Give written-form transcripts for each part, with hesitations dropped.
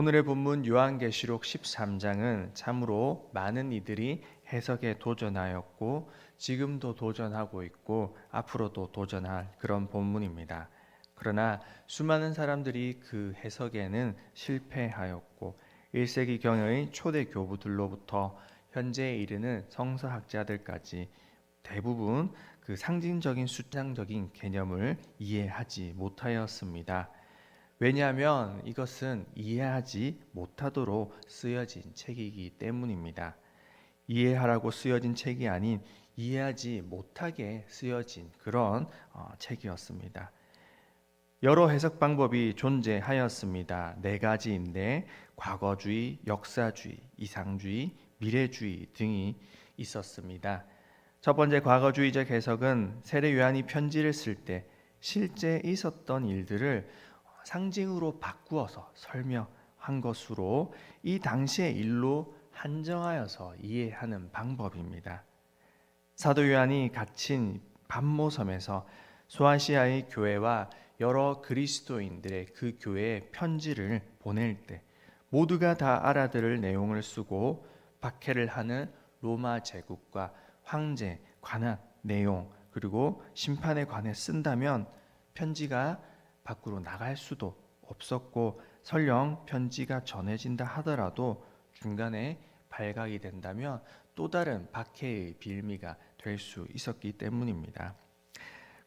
오늘의 본문 요한계시록 13장은 참으로 많은 이들이 해석에 도전하였고 지금도 도전하고 있고 앞으로도 도전할 그런 본문입니다. 그러나 수많은 사람들이 그 해석에는 실패하였고 1세기경의 초대 교부들로부터 현재에 이르는 성서학자들까지 대부분 그 상징적인 숫장적인 개념을 이해하지 못하였습니다. 왜냐하면 이것은 이해하지 못하도록 쓰여진 책이기 때문입니다. 이해하라고 쓰여진 책이 아닌 이해하지 못하게 쓰여진 그런 책이었습니다. 여러 해석 방법이 존재하였습니다. 네 가지인데 과거주의, 역사주의, 이상주의, 미래주의 등이 있었습니다. 첫 번째 과거주의적 해석은 세례 요한이 편지를 쓸 때 실제 있었던 일들을 상징으로 바꾸어서 설명한 것으로 이 당시의 일로 한정하여서 이해하는 방법입니다. 사도 요한이 갇힌 pat모섬에서 소아시아의 교회와 여러 그리스도인들의 그 교회에 편지를 보낼 때 모두가 다 알아들을 내용을 쓰고 박해를 하는 로마 제국과 황제에 관한 내용 그리고 심판에 관해 쓴다면 편지가 밖으로 나갈 수도 없었고 설령 편지가 전해진다 하더라도 중간에 발각이 된다면 또 다른 박해의 빌미가 될 수 있었기 때문입니다.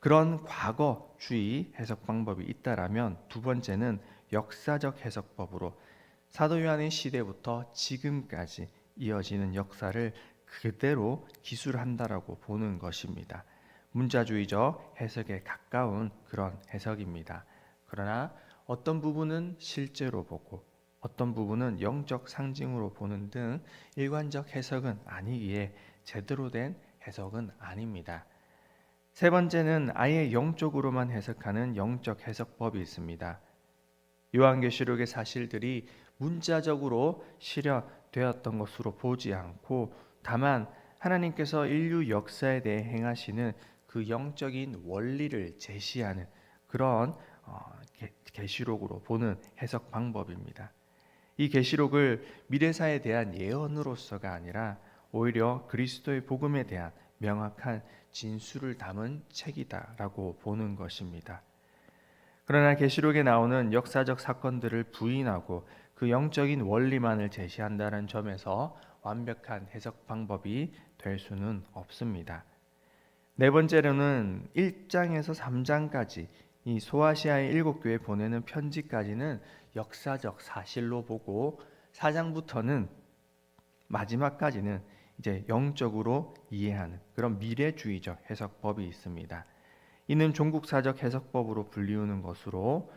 그런 과거주의 해석 방법이 있다라면 두 번째는 역사적 해석법으로 사도 요한의 시대부터 지금까지 이어지는 역사를 그대로 기술한다라고 보는 것입니다. 문자주의적 해석에 가까운 그런 해석입니다. 그러나 어떤 부분은 실제로 보고 어떤 부분은 영적 상징으로 보는 등 일관적 해석은 아니기에 제대로 된 해석은 아닙니다. 세 번째는 아예 영적으로만 해석하는 영적 해석법이 있습니다. 요한계시록의 사실들이 문자적으로 실현되었던 것으로 보지 않고 다만 하나님께서 인류 역사에 대해 행하시는 그 영적인 원리를 제시하는 그런 계시록으로 보는 해석 방법입니다. 이 계시록을 미래사에 대한 예언으로서가 아니라 오히려 그리스도의 복음에 대한 명확한 진수를 담은 책이다라고 보는 것입니다. 그러나 계시록에 나오는 역사적 사건들을 부인하고 그 영적인 원리만을 제시한다는 점에서 완벽한 해석 방법이 될 수는 없습니다. 네 번째로는 1장에서 3장까지 이 소아시아의 7교회에 보내는 편지까지는 역사적 사실로 보고 4장부터는 마지막까지는 이제 영적으로 이해하는 그런 미래주의적 해석법이 있습니다. 이는 종국사적 해석법으로 불리우는 것으로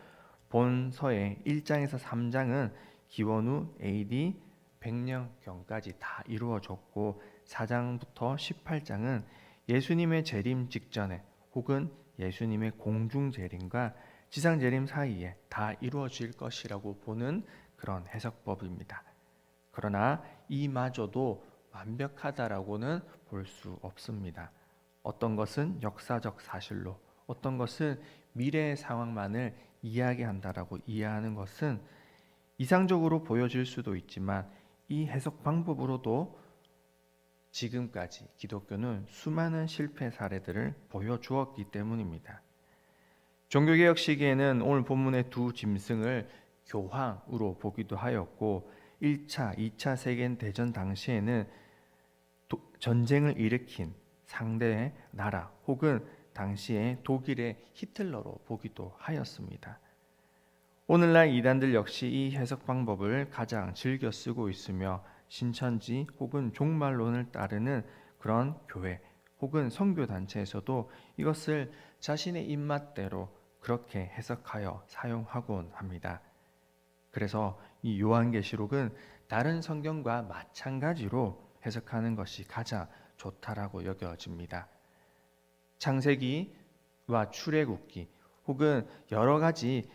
본서의 1장에서 3장은 기원 후 AD 100년경까지 다 이루어졌고 4장부터 18장은 예수님의 재림 직전에 혹은 예수님의 공중 재림과 지상 재림 사이에 다 이루어질 것이라고 보는 그런 해석법입니다. 그러나 이마저도 완벽하다라고는 볼 수 없습니다. 어떤 것은 역사적 사실로, 어떤 것은 미래의 상황만을 이야기한다라고 이해하는 것은 이상적으로 보여질 수도 있지만 이 해석 방법으로도 지금까지 기독교는 수많은 실패 사례들을 보여주었기 때문입니다. 종교개혁 시기에는 오늘 본문의 두 짐승을 교황으로 보기도 하였고 1차, 2차 세계대전 당시에는 전쟁을 일으킨 상대 나라 혹은 당시에 독일의 히틀러로 보기도 하였습니다. 오늘날 이단들 역시 이 해석 방법을 가장 즐겨 쓰고 있으며 신천지 혹은 종말론을 따르는 그런 교회 혹은 선교단체에서도 이것을 자신의 입맛대로 그렇게 해석하여 사용하곤 합니다. 그래서 이 요한계시록은 다른 성경과 마찬가지로 해석하는 것이 가장 좋다라고 여겨집니다. 창세기와 출애굽기 혹은 여러 가지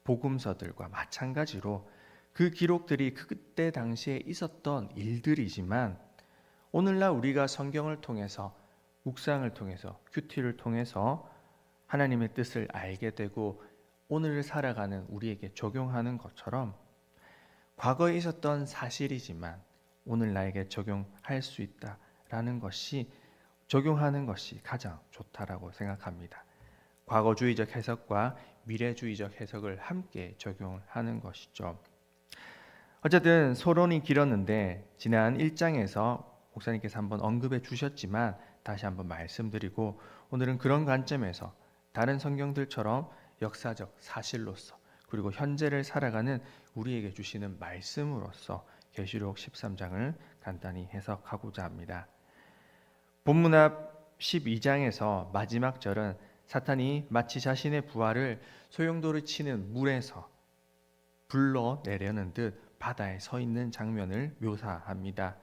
복음서들과 마찬가지로 그 기록들이 그때 당시에 있었던 일들이지만 오늘날 우리가 성경을 통해서 묵상을 통해서 큐티를 통해서 하나님의 뜻을 알게 되고 오늘을 살아가는 우리에게 적용하는 것처럼 과거에 있었던 사실이지만 오늘 나에게 적용할 수 있다라는 것이 적용하는 것이 가장 좋다라고 생각합니다. 과거주의적 해석과 미래주의적 해석을 함께 적용하는 것이죠. 어쨌든 서론이 길었는데 지난 1장에서 목사님께서 한번 언급해 주셨지만 다시 한번 말씀드리고 오늘은 그런 관점에서 다른 성경들처럼 역사적 사실로서 그리고 현재를 살아가는 우리에게 주시는 말씀으로서 계시록 13장을 간단히 해석하고자 합니다. 본문 앞 12장에서 마지막 절은 사탄이 마치 자신의 부하를 소용돌이 치는 물에서 불러내려는 듯 바다에 서 있는 장면을 묘사합니다.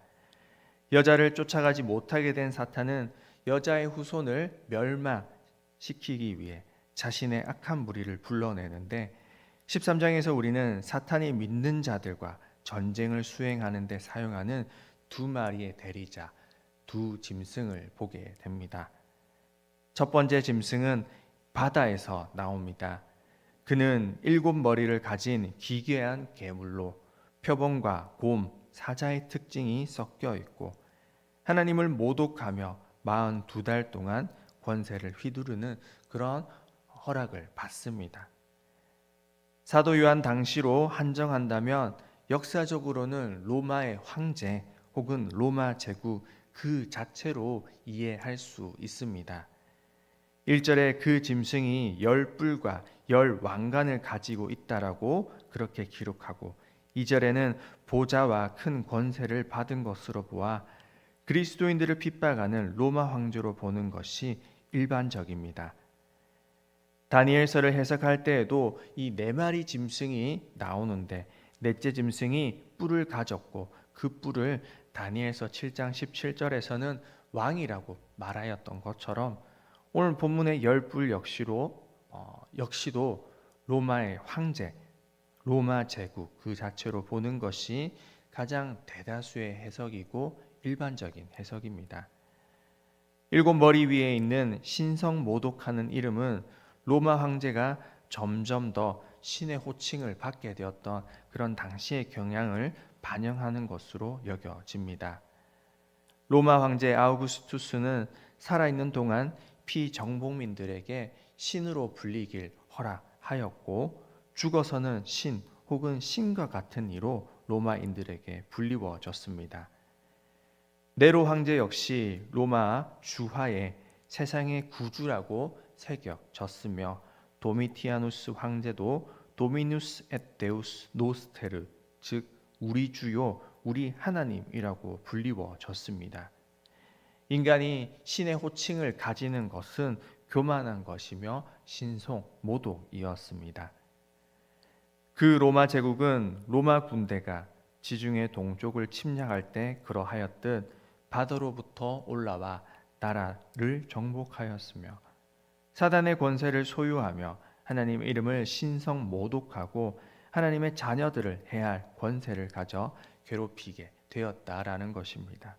여자를 쫓아가지 못하게 된 사탄은 여자의 후손을 멸망시키기 위해 자신의 악한 무리를 불러내는데 13장에서 우리는 사탄이 믿는 자들과 전쟁을 수행하는 데 사용하는 두 마리의 대리자, 두 짐승을 보게 됩니다. 첫 번째 짐승은 바다에서 나옵니다. 그는 7머리를 가진 기괴한 괴물로 표범과 곰, 사자의 특징이 섞여 있고 하나님을 모독하며 42달 동안 권세를 휘두르는 그런 허락을 받습니다. 사도 요한 당시로 한정한다면 역사적으로는 로마의 황제 혹은 로마 제국 그 자체로 이해할 수 있습니다. 1절에 그 짐승이 10뿔과 10왕관을 가지고 있다라고 그렇게 기록하고 2절에는 보좌와 큰 권세를 받은 것으로 보아 그리스도인들을 핍박하는 로마 황제로 보는 것이 일반적입니다. 다니엘서를 해석할 때에도 이 4마리 짐승이 나오는데 넷째 짐승이 뿔을 가졌고 그 뿔을 다니엘서 7장 17절에서는 왕이라고 말하였던 것처럼 오늘 본문의 10뿔 역시도 로마의 황제, 로마 제국 그 자체로 보는 것이 가장 대다수의 해석이고 일반적인 해석입니다. 7머리 위에 있는 신성 모독하는 이름은 로마 황제가 점점 더 신의 호칭을 받게 되었던 그런 당시의 경향을 반영하는 것으로 여겨집니다. 로마 황제 아우구스투스는 살아있는 동안 피정복민들에게 신으로 불리길 허락하였고 죽어서는 신 혹은 신과 같은 이로 로마인들에게 불리워졌습니다. 네로 황제 역시 로마 주하에 세상의 구주라고 새겨졌으며 도미티아누스 황제도 도미누스 앳 데우스 노스테르 즉 우리 주요 우리 하나님이라고 불리워졌습니다. 인간이 신의 호칭을 가지는 것은 교만한 것이며 신송 모독이었습니다. 그 로마 제국은 로마 군대가 지중해 동쪽을 침략할 때 그러하였듯 바다로부터 올라와 나라를 정복하였으며 사단의 권세를 소유하며 하나님의 이름을 신성 모독하고 하나님의 자녀들을 해할 권세를 가져 괴롭히게 되었다라는 것입니다.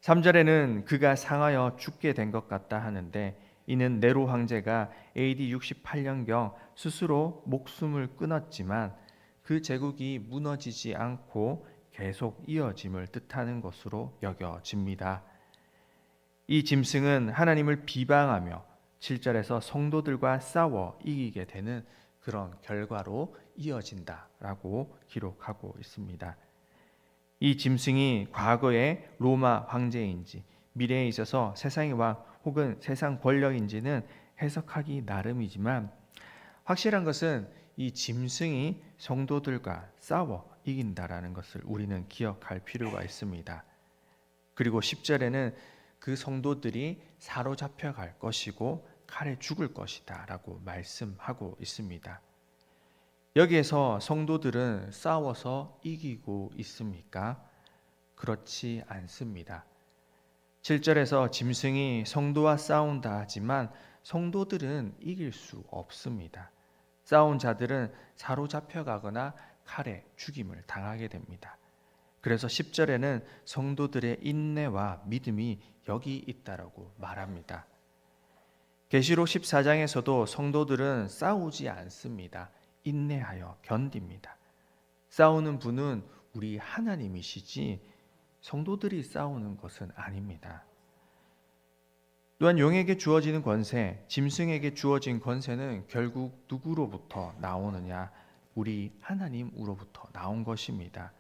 3절에는 그가 상하여 죽게 된 것 같다 하는데 이는 네로 황제가 AD 68년경 스스로 목숨을 끊었지만 그 제국이 무너지지 않고 계속 이어짐을 뜻하는 것으로 여겨집니다. 이 짐승은 하나님을 비방하며 7절에서 성도들과 싸워 이기게 되는 그런 결과로 이어진다라고 기록하고 있습니다. 이 짐승이 과거의 로마 황제인지 미래에 있어서 세상의 왕 혹은 세상 권력인지는 해석하기 나름이지만 확실한 것은 이 짐승이 성도들과 싸워 이긴다라는 것을 우리는 기억할 필요가 있습니다. 그리고 10절에는 그 성도들이 사로잡혀 갈 것이고 칼에 죽을 것이다 라고 말씀하고 있습니다. 여기에서 성도들은 싸워서 이기고 있습니까? 그렇지 않습니다. 7절에서 짐승이 성도와 싸운다 하지만 성도들은 이길 수 없습니다. 싸운 자들은 사로잡혀 가거나 칼에 죽임을 당하게 됩니다. 그래서 10절에는 성도들의 인내와 믿음이 여기 있다라고 말합니다. 계시록 14장에서도 성도들은 싸우지 않습니다. 인내하여 견딥니다. 싸우는 분은 우리 하나님이시지 성도들이 싸우는 것은 아닙니다. 또한 용에게 주어지는 권세, 짐승에게 주어진 권세는 결국 누구로부터 나오느냐? 우리 하나님으로부터 나온 것입니다.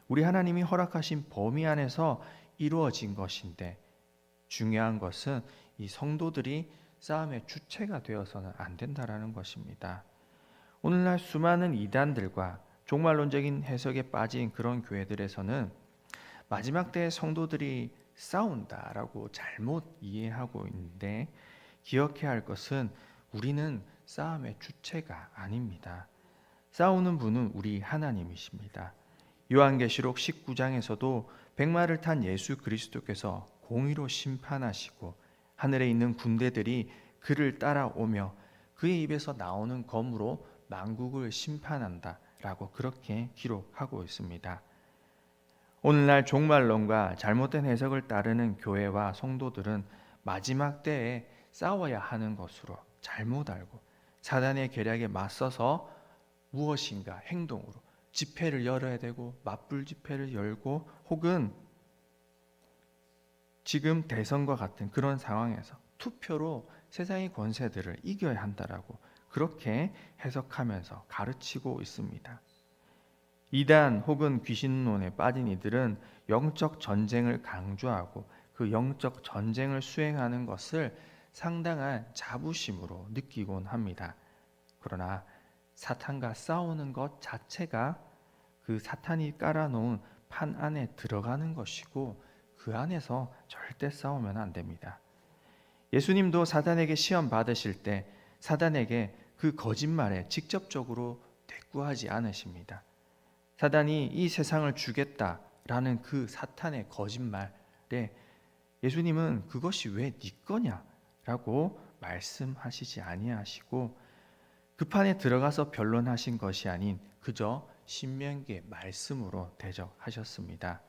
우리 하나님이 허락하신 범위 안에서 이루어진 것인데 중요한 것은 이 성도들이 싸움의 주체가 되어서는 안 된다라는 것입니다. 오늘날 수많은 이단들과 종말론적인 해석에 빠진 그런 교회들에서는 마지막 때의 성도들이 싸운다라고 잘못 이해하고 있는데 기억해야 할 것은 우리는 싸움의 주체가 아닙니다. 싸우는 분은 우리 하나님이십니다. 요한계시록 19장에서도 백마를 탄 예수 그리스도께서 공의로 심판하시고 하늘에 있는 군대들이 그를 따라오며 그의 입에서 나오는 검으로 만국을 심판한다라고 그렇게 기록하고 있습니다. 오늘날 종말론과 잘못된 해석을 따르는 교회와 성도들은 마지막 때에 싸워야 하는 것으로 잘못 알고 사단의 계략에 맞서서 무엇인가 행동으로 집회를 열어야 되고 맞불 집회를 열고 혹은 지금 대선과 같은 그런 상황에서 투표로 세상의 권세들을 이겨야 한다라고 그렇게 해석하면서 가르치고 있습니다. 이단 혹은 귀신론에 빠진 이들은 영적 전쟁을 강조하고 그 영적 전쟁을 수행하는 것을 상당한 자부심으로 느끼곤 합니다. 그러나 사탄과 싸우는 것 자체가 그 사탄이 깔아놓은 판 안에 들어가는 것이고 그 안에서 절대 싸우면 안 됩니다. 예수님도 사단에게 시험 받으실 때 사단에게 그 거짓말에 직접적으로 대꾸하지 않으십니다. 사단이 이 세상을 주겠다라는 그 사탄의 거짓말에 예수님은 그것이 왜 네 거냐라고 말씀하시지 아니하시고 그 판에 들어가서 변론하신 것이 아닌 그저 신명기의 말씀으로 대적하셨습니다.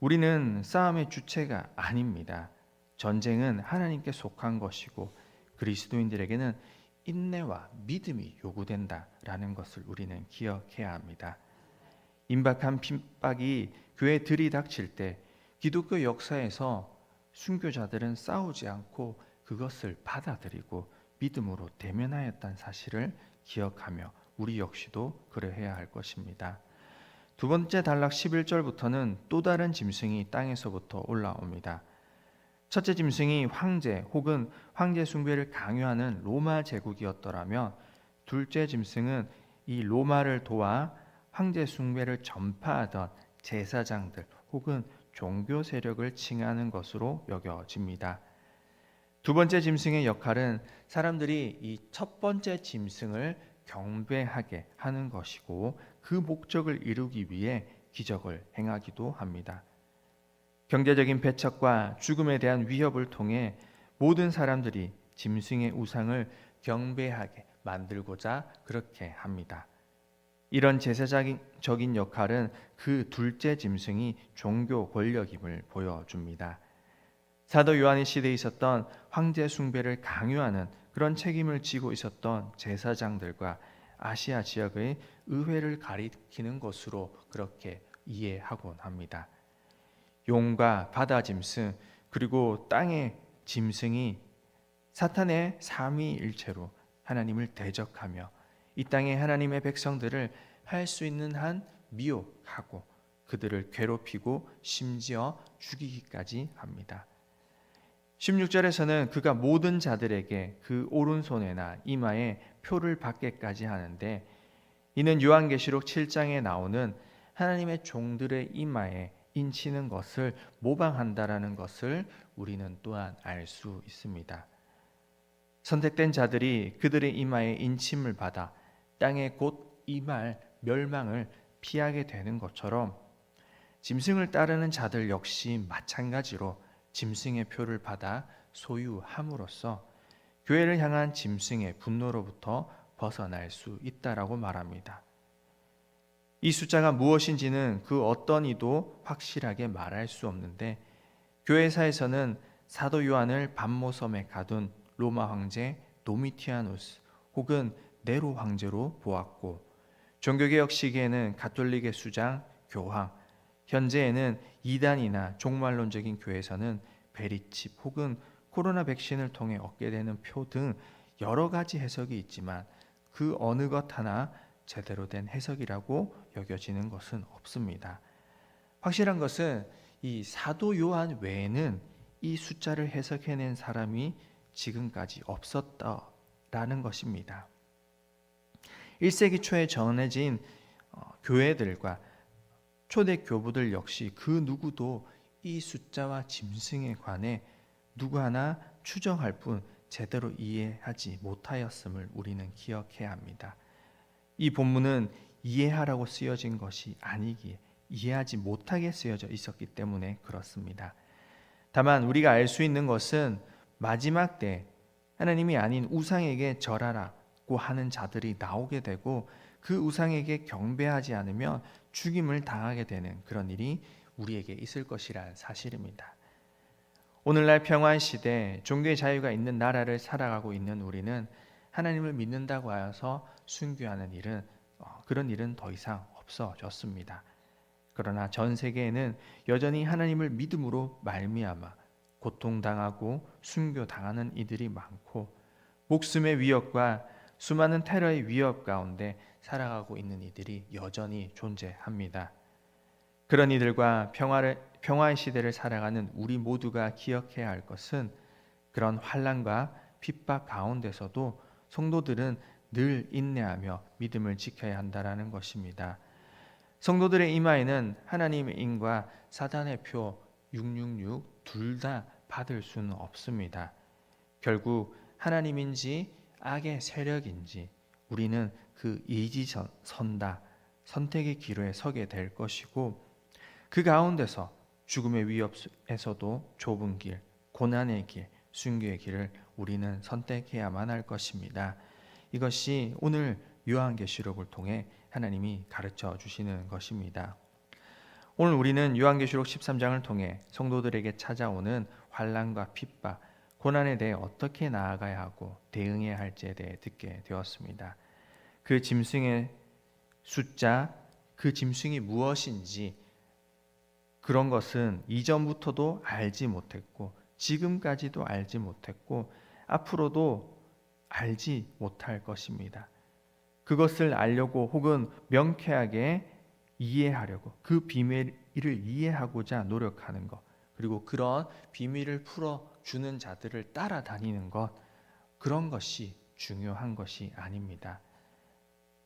우리는 싸움의 주체가 아닙니다. 전쟁은 하나님께 속한 것이고 그리스도인들에게는 인내와 믿음이 요구된다라는 것을 우리는 기억해야 합니다. 임박한 핍박이 교회에 들이닥칠 때 기독교 역사에서 순교자들은 싸우지 않고 그것을 받아들이고 믿음으로 대면하였다는 사실을 기억하며 우리 역시도 그러해야 할 것입니다. 두 번째 단락 11절부터는 또 다른 짐승이 땅에서부터 올라옵니다. 첫째 짐승이 황제 혹은 황제 숭배를 강요하는 로마 제국이었더라면 둘째 짐승은 이 로마를 도와 황제 숭배를 전파하던 제사장들 혹은 종교 세력을 칭하는 것으로 여겨집니다. 두 번째 짐승의 역할은 사람들이 이 첫 번째 짐승을 경배하게 하는 것이고 그 목적을 이루기 위해 기적을 행하기도 합니다. 경제적인 배척과 죽음에 대한 위협을 통해 모든 사람들이 짐승의 우상을 경배하게 만들고자 그렇게 합니다. 이런 제사적인 역할은 그 둘째 짐승이 종교 권력임을 보여줍니다. 사도 요한의 시대에 있었던 황제 숭배를 강요하는 그런 책임을 지고 있었던 제사장들과 아시아 지역의 의회를 가리키는 것으로 그렇게 이해하곤 합니다. 용과 바다 짐승 그리고 땅의 짐승이 사탄의 삼위일체로 하나님을 대적하며 이 땅에 하나님의 백성들을 할 수 있는 한 미혹하고 그들을 괴롭히고 심지어 죽이기까지 합니다. 16절에서는 그가 모든 자들에게 그 오른손에나 이마에 표를 받게까지 하는데 이는 요한계시록 7장에 나오는 하나님의 종들의 이마에 인치는 것을 모방한다라는 것을 우리는 또한 알 수 있습니다. 선택된 자들이 그들의 이마에 인침을 받아 땅에 곧 임할 멸망을 피하게 되는 것처럼 짐승을 따르는 자들 역시 마찬가지로 짐승의 표를 받아 소유함으로써 교회를 향한 짐승의 분노로부터 벗어날 수 있다라고 말합니다. 이 숫자가 무엇인지는 그 어떤 이도 확실하게 말할 수 없는데 교회사에서는 사도 요한을 반모섬에 가둔 로마 황제 도미티아누스 혹은 네로 황제로 보았고 종교개혁 시기에는 가톨릭의 수장, 교황, 현재에는 이단이나 종말론적인 교회에서는 베리칩 혹은 코로나 백신을 통해 얻게 되는 표 등 여러 가지 해석이 있지만 그 어느 것 하나 제대로 된 해석이라고 여겨지는 것은 없습니다. 확실한 것은 이 사도 요한 외에는 이 숫자를 해석해낸 사람이 지금까지 없었다라는 것입니다. 1세기 초에 전해진 교회들과 초대 교부들 역시 그 누구도 이 숫자와 짐승에 관해 누구 하나 추정할 뿐 제대로 이해하지 못하였음을 우리는 기억해야 합니다. 이 본문은 이해하라고 쓰여진 것이 아니기에 이해하지 못하게 쓰여져 있었기 때문에 그렇습니다. 다만 우리가 알 수 있는 것은 마지막 때 하나님이 아닌 우상에게 절하라고 하는 자들이 나오게 되고 그 우상에게 경배하지 않으면 죽임을 당하게 되는 그런 일이 우리에게 있을 것이란 사실입니다. 오늘날 평화의 시대, 종교의 자유가 있는 나라를 살아가고 있는 우리는 하나님을 믿는다고 하여서 순교하는 일은 그런 일은 더 이상 없어졌습니다. 그러나 전 세계에는 여전히 하나님을 믿음으로 말미암아 고통당하고 순교당하는 이들이 많고 목숨의 위협과 수많은 테러의 위협 가운데 살아가고 있는 이들이 여전히 존재합니다. 그런 이들과 평화의 시대를 살아가는 우리 모두가 기억해야 할 것은 그런 환난과 핍박 가운데서도 성도들은 늘 인내하며 믿음을 지켜야 한다는 것입니다. 성도들의 이마에는 하나님의 인과 사단의 표 666 둘 다 받을 수는 없습니다. 결국 하나님인지 악의 세력인지 우리는 그 이지선다 선택의 기로에 서게 될 것이고 그 가운데서 죽음의 위협에서도 좁은 길, 고난의 길, 순교의 길을 우리는 선택해야만 할 것입니다. 이것이 오늘 요한계시록을 통해 하나님이 가르쳐 주시는 것입니다. 오늘 우리는 요한계시록 13장을 통해 성도들에게 찾아오는 환난과 핍박, 고난에 대해 어떻게 나아가야 하고 대응해야 할지에 대해 듣게 되었습니다. 그 짐승의 숫자, 그 짐승이 무엇인지 그런 것은 이전부터도 알지 못했고 지금까지도 알지 못했고 앞으로도 알지 못할 것입니다. 그것을 알려고 혹은 명쾌하게 이해하려고 그 비밀을 이해하고자 노력하는 것 그리고 그런 비밀을 풀어주는 자들을 따라다니는 것 그런 것이 중요한 것이 아닙니다.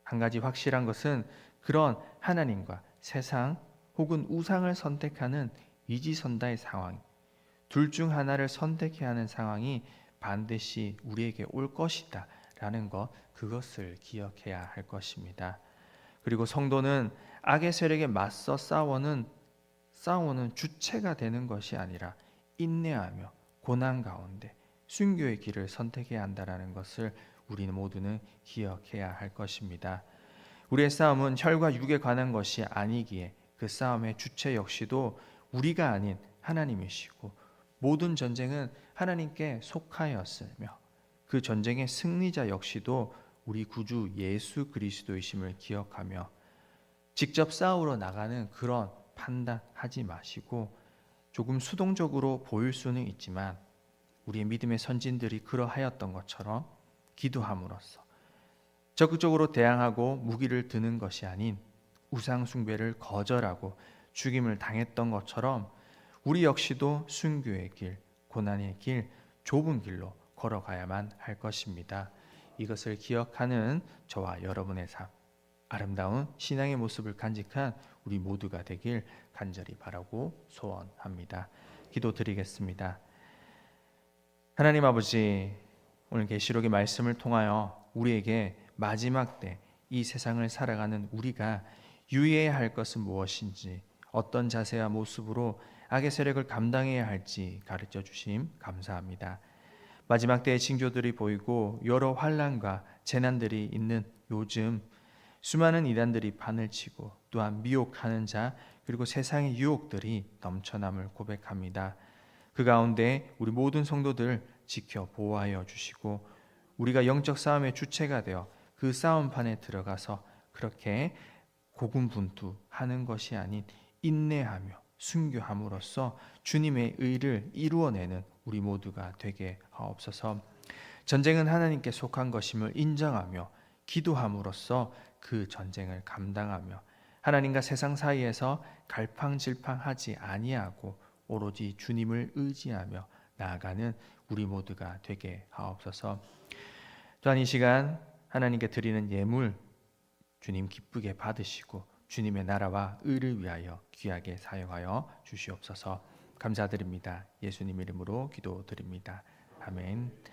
한 가지 확실한 것은 그런 하나님과 세상 혹은 우상을 선택하는 이지선다의 상황 둘 중 하나를 선택해야 하는 상황이 반드시 우리에게 올 것이다 라는 것 그것을 기억해야 할 것입니다. 그리고 성도는 악의 세력에 맞서 싸우는 주체가 되는 것이 아니라 인내하며 고난 가운데 순교의 길을 선택해야 한다는 것을 우리는 모두는 기억해야 할 것입니다. 우리의 싸움은 혈과 육에 관한 것이 아니기에 그 싸움의 주체 역시도 우리가 아닌 하나님이시고 모든 전쟁은 하나님께 속하였으며 그 전쟁의 승리자 역시도 우리 구주 예수 그리스도이심을 기억하며 직접 싸우러 나가는 그런 판단하지 마시고 조금 수동적으로 보일 수는 있지만 우리의 믿음의 선진들이 그러하였던 것처럼 기도함으로써 적극적으로 대항하고 무기를 드는 것이 아닌 우상 숭배를 거절하고 죽임을 당했던 것처럼 우리 역시도 순교의 길, 고난의 길, 좁은 길로 걸어가야만 할 것입니다. 이것을 기억하는 저와 여러분의 삶, 아름다운 신앙의 모습을 간직한 우리 모두가 되길 간절히 바라고 소원합니다. 기도드리겠습니다. 하나님 아버지, 오늘 계시록의 말씀을 통하여 우리에게 마지막 때 이 세상을 살아가는 우리가 유의해야 할 것은 무엇인지 어떤 자세와 모습으로 악의 세력을 감당해야 할지 가르쳐 주심 감사합니다. 마지막 때의 징조들이 보이고 여러 환난과 재난들이 있는 요즘 수많은 이단들이 판을 치고 또한 미혹하는 자 그리고 세상의 유혹들이 넘쳐남을 고백합니다. 그 가운데 우리 모든 성도들 지켜 보호하여 주시고 우리가 영적 싸움의 주체가 되어 그 싸움판에 들어가서 그렇게 고군분투하는 것이 아닌 인내하며 순교함으로써 주님의 의를 이루어내는 우리 모두가 되게 하옵소서. 전쟁은 하나님께 속한 것임을 인정하며 기도함으로써 그 전쟁을 감당하며 하나님과 세상 사이에서 갈팡질팡하지 아니하고 오로지 주님을 의지하며 나아가는 우리 모두가 되게 하옵소서. 또한 이 시간 하나님께 드리는 예물 주님 기쁘게 받으시고 주님의 나라와 의를 위하여 귀하게 사용하여 주시옵소서. 감사드립니다. 예수님 이름으로 기도드립니다. 아멘.